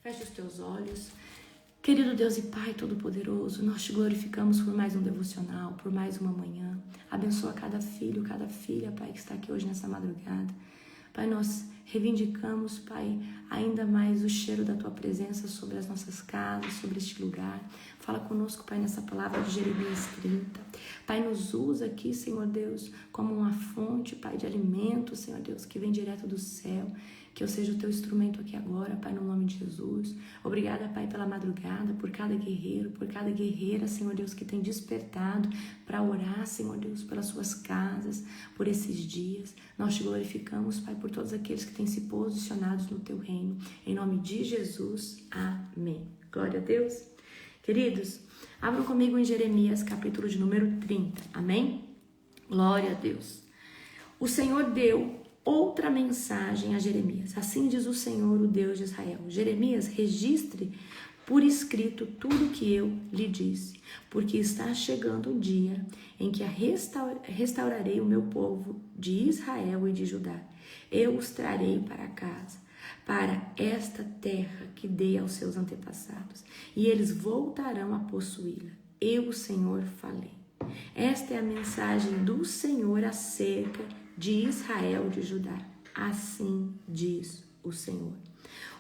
Feche os teus olhos. Querido Deus e Pai Todo-Poderoso, nós te glorificamos por mais um devocional, por mais uma manhã. Abençoa cada filho, cada filha, Pai, que está aqui hoje nessa madrugada. Pai, nós reivindicamos, Pai, ainda mais o cheiro da Tua presença sobre as nossas casas, sobre este lugar. Fala conosco, Pai, nessa palavra de Jeremias 30. Pai, nos usa aqui, Senhor Deus, como uma fonte, Pai, de alimento, Senhor Deus, que vem direto do céu. Que eu seja o Teu instrumento aqui agora, Pai, no nome de Jesus. Obrigada, Pai, pela madrugada, por cada guerreiro, por cada guerreira, Senhor Deus, que tem despertado para orar, Senhor Deus, pelas suas casas, por esses dias. Nós te glorificamos, Pai, por todos aqueles que têm se posicionado no Teu reino. Em nome de Jesus, amém. Glória a Deus. Queridos, abram comigo em Jeremias, capítulo de número 30, amém? Glória a Deus. O Senhor deu outra mensagem a Jeremias. Assim diz o Senhor, o Deus de Israel. Jeremias, registre por escrito tudo o que eu lhe disse, porque está chegando o dia em que restaurarei o meu povo de Israel e de Judá. Eu os trarei para casa, para esta terra que dei aos seus antepassados, e eles voltarão a possuí-la. Eu, o Senhor, falei. Esta é a mensagem do Senhor acerca de Israel, de Judá. Assim diz o Senhor.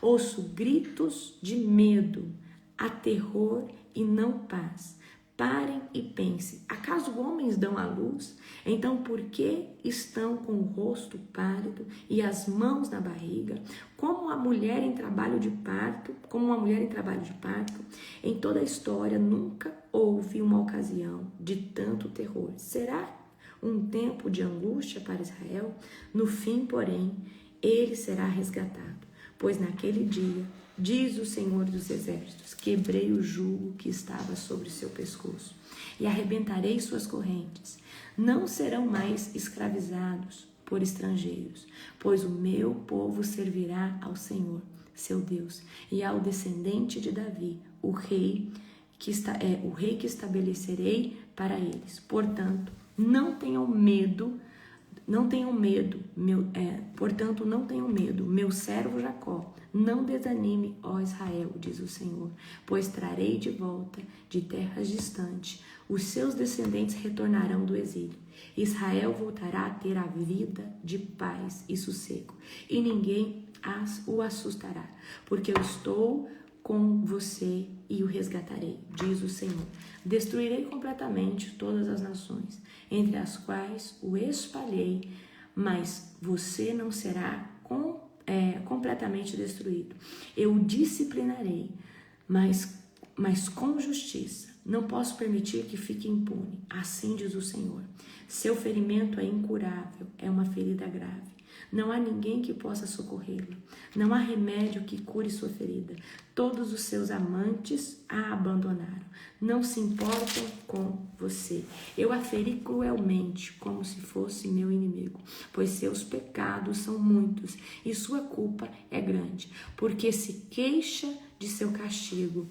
Ouço gritos de medo, há terror e não paz. Parem e pensem, acaso homens dão à luz? Então por que estão com o rosto pálido e as mãos na barriga, como uma mulher em trabalho de parto, Em toda a história nunca houve uma ocasião de tanto terror. Será um tempo de angústia para Israel? No fim, porém, ele será resgatado, pois naquele dia, diz o Senhor dos Exércitos, quebrei o jugo que estava sobre seu pescoço e arrebentarei suas correntes. Não serão mais escravizados por estrangeiros, pois o meu povo servirá ao Senhor, seu Deus, e ao descendente de Davi, o rei que estabelecerei para eles. Portanto, não tenham medo, meu servo Jacó. Não desanime, ó Israel, diz o Senhor, pois trarei de volta de terras distantes. Os seus descendentes retornarão do exílio. Israel voltará a ter a vida de paz e sossego, e ninguém o assustará, porque eu estou com você e o resgatarei, diz o Senhor. Destruirei completamente todas as nações, entre as quais o espalhei, mas você não será completamente destruído. Eu o disciplinarei, mas com justiça. Não posso permitir que fique impune. Assim diz o Senhor. Seu ferimento é incurável, é uma ferida grave. Não há ninguém que possa socorrê-lo. Não há remédio que cure sua ferida. Todos os seus amantes a abandonaram. Não se importam com você. Eu a feri cruelmente, como se fosse meu inimigo, pois seus pecados são muitos e sua culpa é grande, porque se queixa de seu castigo,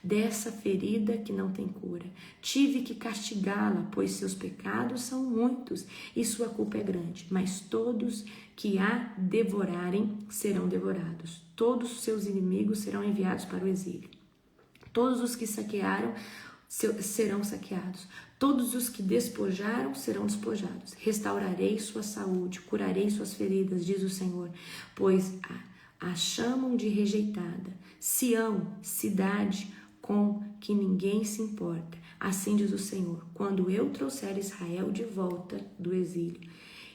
dessa ferida que não tem cura. Tive que castigá-la, pois seus pecados são muitos e sua culpa é grande. Mas todos que a devorarem serão devorados. Todos os seus inimigos serão enviados para o exílio. Todos os que saquearam serão saqueados. Todos os que despojaram serão despojados. Restaurarei sua saúde, curarei suas feridas, diz o Senhor, pois a chamam de rejeitada. Sião, cidade com que ninguém se importa. Assim diz o Senhor, quando eu trouxer Israel de volta do exílio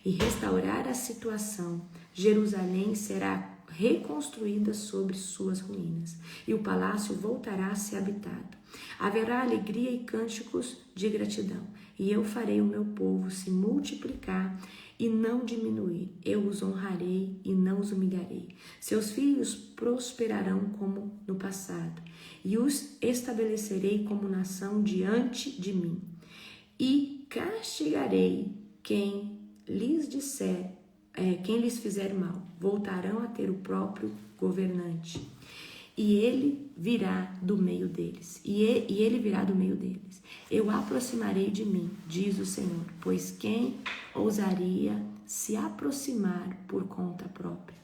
e restaurar a situação, Jerusalém será reconstruída sobre suas ruínas, e o palácio voltará a ser habitado. Haverá alegria e cânticos de gratidão, e eu farei o meu povo se multiplicar e não diminuir. Eu os honrarei e não os humilharei. Seus filhos prosperarão como no passado, e os estabelecerei como nação diante de mim. E castigarei quem lhes fizer mal. Voltarão a ter o próprio governante. E ele virá do meio deles. Eu aproximarei de mim, diz o Senhor, pois quem ousaria se aproximar por conta própria?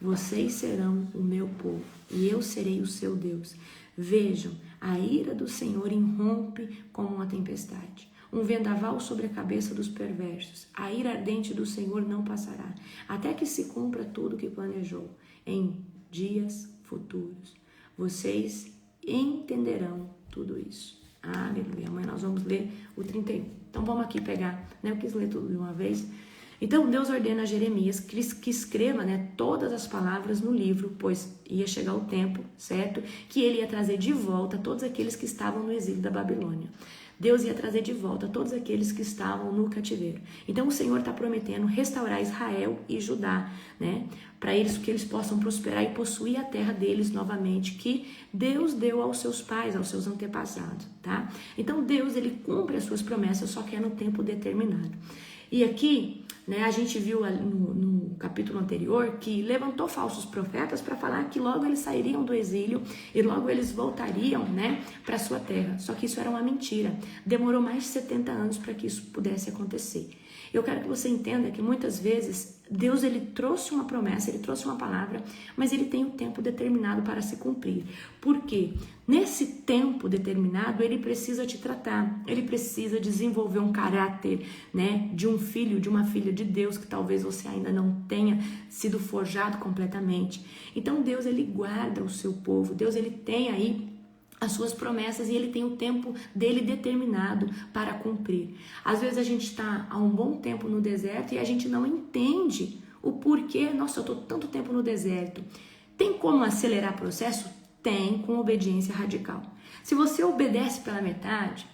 Vocês serão o meu povo e eu serei o seu Deus. Vejam, a ira do Senhor irrompe como uma tempestade, um vendaval sobre a cabeça dos perversos. A ira ardente do Senhor não passará, até que se cumpra tudo o que planejou em dias futuros. Vocês entenderão tudo isso. Aleluia. Amanhã nós vamos ler o 31. Então vamos aqui pegar, né? Eu quis ler tudo de uma vez. Então Deus ordena a Jeremias que escreva, né, todas as palavras no livro, pois ia chegar o tempo, certo? Que ele ia trazer de volta todos aqueles que estavam no exílio da Babilônia. Deus ia trazer de volta todos aqueles que estavam no cativeiro. Então o Senhor está prometendo restaurar Israel e Judá, né? Para eles, que eles possam prosperar e possuir a terra deles novamente, que Deus deu aos seus pais, aos seus antepassados, tá? Então Deus, ele cumpre as suas promessas, só que é no tempo determinado. E aqui, né, a gente viu no capítulo anterior que levantou falsos profetas para falar que logo eles sairiam do exílio e logo eles voltariam, né, para sua terra. Só que isso era uma mentira. Demorou mais de 70 anos para que isso pudesse acontecer. Eu quero que você entenda que muitas vezes Deus, ele trouxe uma promessa, ele trouxe uma palavra, mas ele tem um tempo determinado para se cumprir. Por quê? Nesse tempo determinado, ele precisa te tratar, ele precisa desenvolver um caráter, né, de um filho, de uma filha de Deus, que talvez você ainda não tenha sido forjado completamente. Então Deus, ele guarda o seu povo, Deus, ele tem aí as suas promessas e ele tem o tempo dele determinado para cumprir. Às vezes a gente está há um bom tempo no deserto e a gente não entende o porquê. Nossa, eu estou tanto tempo no deserto. Tem como acelerar o processo? Tem, com obediência radical. Se você obedece pela metade,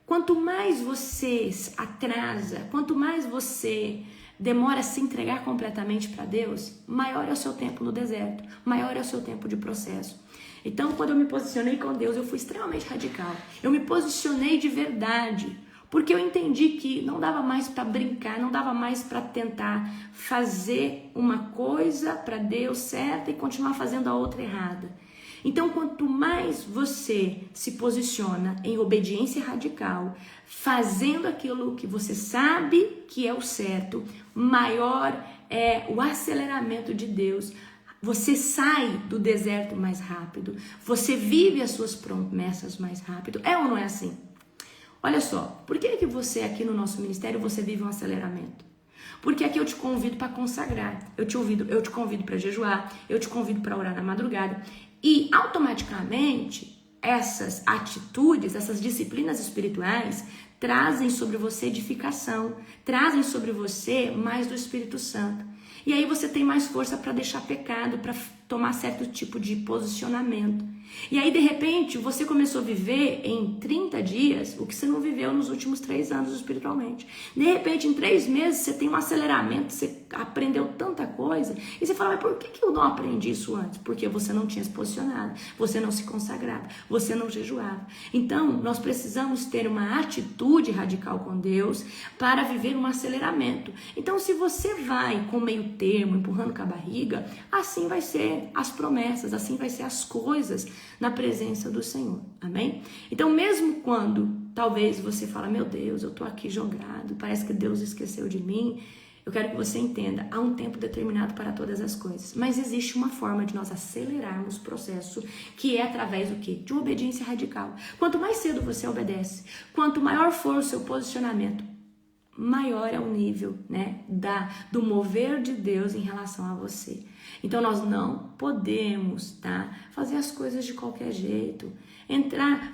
quanto mais você atrasa, quanto mais você demora a se entregar completamente para Deus, maior é o seu tempo no deserto, maior é o seu tempo de processo. Então, quando eu me posicionei com Deus, eu fui extremamente radical. Eu me posicionei de verdade, porque eu entendi que não dava mais para brincar, não dava mais para tentar fazer uma coisa para Deus certa e continuar fazendo a outra errada. Então, quanto mais você se posiciona em obediência radical, fazendo aquilo que você sabe que é o certo, maior é o aceleramento de Deus. Você sai do deserto mais rápido, você vive as suas promessas mais rápido. É ou não é assim? Olha só, por que você aqui no nosso ministério você vive um aceleramento? Porque aqui eu te convido para consagrar, eu te convido para jejuar, eu te convido para orar na madrugada. E automaticamente essas atitudes, essas disciplinas espirituais trazem sobre você edificação, trazem sobre você mais do Espírito Santo. E aí você tem mais força para deixar pecado, para tomar certo tipo de posicionamento. E aí, de repente, você começou a viver em 30 dias o que você não viveu nos últimos 3 anos espiritualmente. De repente, em 3 meses, você tem um aceleramento, você aprendeu tanta coisa. E você fala, mas por que eu não aprendi isso antes? Porque você não tinha se posicionado, você não se consagrava, você não jejuava. Então, nós precisamos ter uma atitude radical com Deus para viver um aceleramento. Então, se você vai com meio termo, empurrando com a barriga, assim vai ser as promessas, assim vai ser as coisas na presença do Senhor, amém? Então, mesmo quando talvez você fala, meu Deus, eu tô aqui jogado, parece que Deus esqueceu de mim, eu quero que você entenda, há um tempo determinado para todas as coisas, mas existe uma forma de nós acelerarmos o processo, que é através do quê? De uma obediência radical. Quanto mais cedo você obedece, quanto maior for o seu posicionamento, maior é o nível, né, do mover de Deus em relação a você. Então nós não podemos, tá, fazer as coisas de qualquer jeito.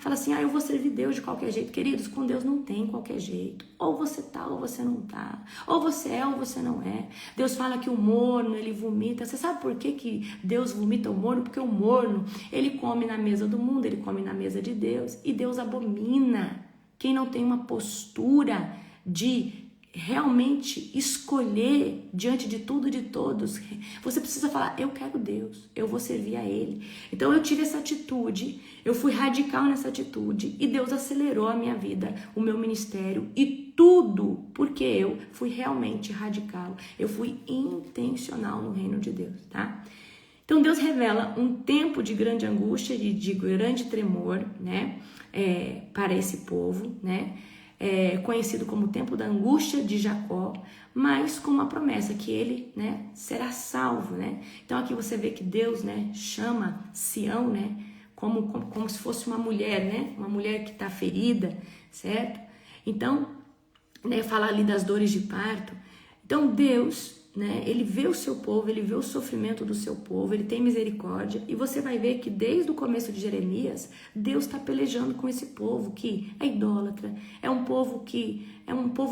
Falar assim, eu vou servir Deus de qualquer jeito. Queridos, com Deus não tem qualquer jeito. Ou você tá ou você não tá. Ou você é ou você não é. Deus fala que o morno, ele vomita. Você sabe por que Deus vomita o morno? Porque o morno, ele come na mesa do mundo, ele come na mesa de Deus. E Deus abomina quem não tem uma postura de realmente escolher diante de tudo e de todos. Você precisa falar, eu quero Deus, eu vou servir a Ele. Então eu tive essa atitude, eu fui radical nessa atitude e Deus acelerou a minha vida, o meu ministério e tudo, porque eu fui realmente radical, eu fui intencional no reino de Deus, tá? Então Deus revela um tempo de grande angústia, de grande tremor, né, para esse povo, né? Conhecido como o tempo da angústia de Jacó, mas com uma promessa que ele, né, será salvo, né? Então aqui você vê que Deus, né, chama Sião, né, como se fosse uma mulher, né, uma mulher que está ferida, certo? Então, né, fala ali das dores de parto. Então Deus, né, ele vê o seu povo, ele vê o sofrimento do seu povo, ele tem misericórdia, e você vai ver que desde o começo de Jeremias, Deus está pelejando com esse povo que é idólatra, é um povo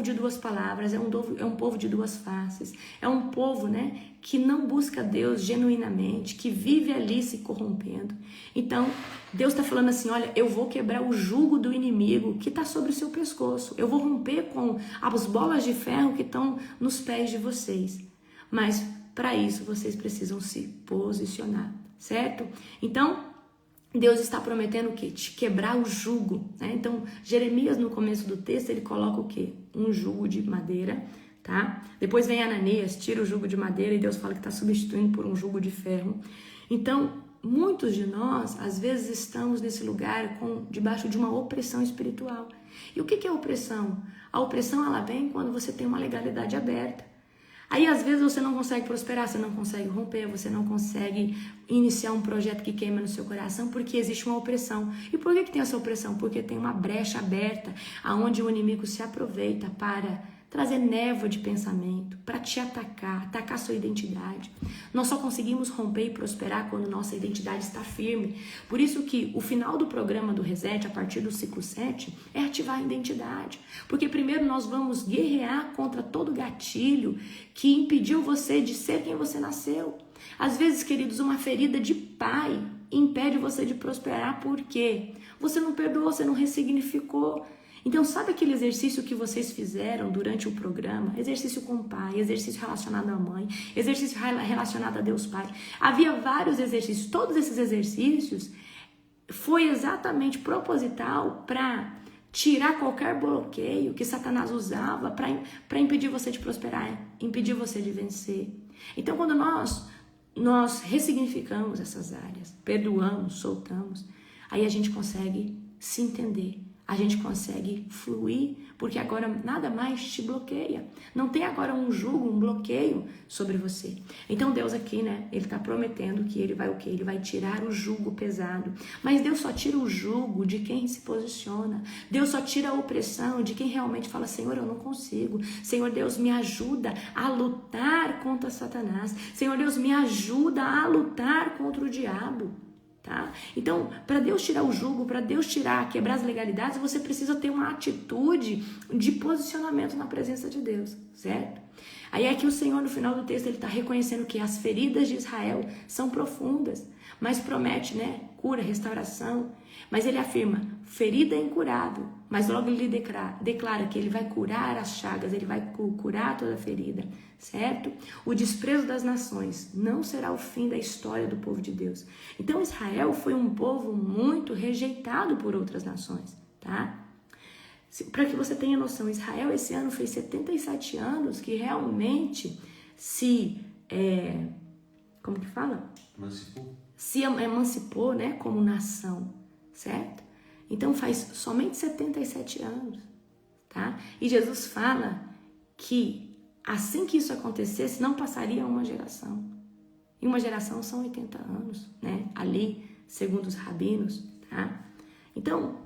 de duas palavras, é um povo de duas faces, é um povo, né, que não busca Deus genuinamente, que vive ali se corrompendo. Então, Deus está falando assim, olha, eu vou quebrar o jugo do inimigo que está sobre o seu pescoço, eu vou romper com as bolas de ferro que estão nos pés de vocês. Mas para isso vocês precisam se posicionar, certo? Então, Deus está prometendo o quê? Te quebrar o jugo, né? Então, Jeremias no começo do texto, ele coloca o quê? Um jugo de madeira, tá? Depois vem Ananias, tira o jugo de madeira e Deus fala que está substituindo por um jugo de ferro. Então, muitos de nós, às vezes, estamos nesse lugar debaixo de uma opressão espiritual. E o que é opressão? A opressão, ela vem quando você tem uma legalidade aberta. Aí, às vezes, você não consegue prosperar, você não consegue romper, você não consegue iniciar um projeto que queima no seu coração, porque existe uma opressão. E por que tem essa opressão? Porque tem uma brecha aberta, onde o inimigo se aproveita para trazer névoa de pensamento, para te atacar sua identidade. Nós só conseguimos romper e prosperar quando nossa identidade está firme. Por isso que o final do programa do Reset, a partir do ciclo 7, é ativar a identidade. Porque primeiro nós vamos guerrear contra todo gatilho que impediu você de ser quem você nasceu. Às vezes, queridos, uma ferida de pai impede você de prosperar. Por quê? Você não perdoou, você não ressignificou. Então, sabe aquele exercício que vocês fizeram durante o programa? Exercício com o pai, exercício relacionado à mãe, exercício relacionado a Deus Pai. Havia vários exercícios. Todos esses exercícios foi exatamente proposital para tirar qualquer bloqueio que Satanás usava para impedir você de prosperar, impedir você de vencer. Então, quando nós ressignificamos essas áreas, perdoamos, soltamos, aí a gente consegue se entender. A gente consegue fluir, porque agora nada mais te bloqueia. Não tem agora um jugo, um bloqueio sobre você. Então Deus aqui, né, ele está prometendo que ele vai o quê? Ele vai tirar o jugo pesado. Mas Deus só tira o jugo de quem se posiciona. Deus só tira a opressão de quem realmente fala, Senhor, eu não consigo. Senhor Deus, me ajuda a lutar contra Satanás. Senhor Deus, me ajuda a lutar contra o diabo. Tá? Então, para Deus tirar o jugo, para Deus quebrar as legalidades, você precisa ter uma atitude de posicionamento na presença de Deus, certo? Aí é que o Senhor, no final do texto, ele está reconhecendo que as feridas de Israel são profundas, mas promete, né, cura, restauração. Mas ele afirma, ferida é incurável, mas logo ele declara que ele vai curar as chagas, ele vai curar toda a ferida, certo? O desprezo das nações não será o fim da história do povo de Deus. Então Israel foi um povo muito rejeitado por outras nações, tá? Para que você tenha noção, Israel esse ano fez 77 anos que realmente como que fala? Se emancipou, né, como nação, certo? Então faz somente 77 anos, tá? E Jesus fala que assim que isso acontecesse, não passaria uma geração. E uma geração são 80 anos, né? Ali, segundo os rabinos, tá? Então,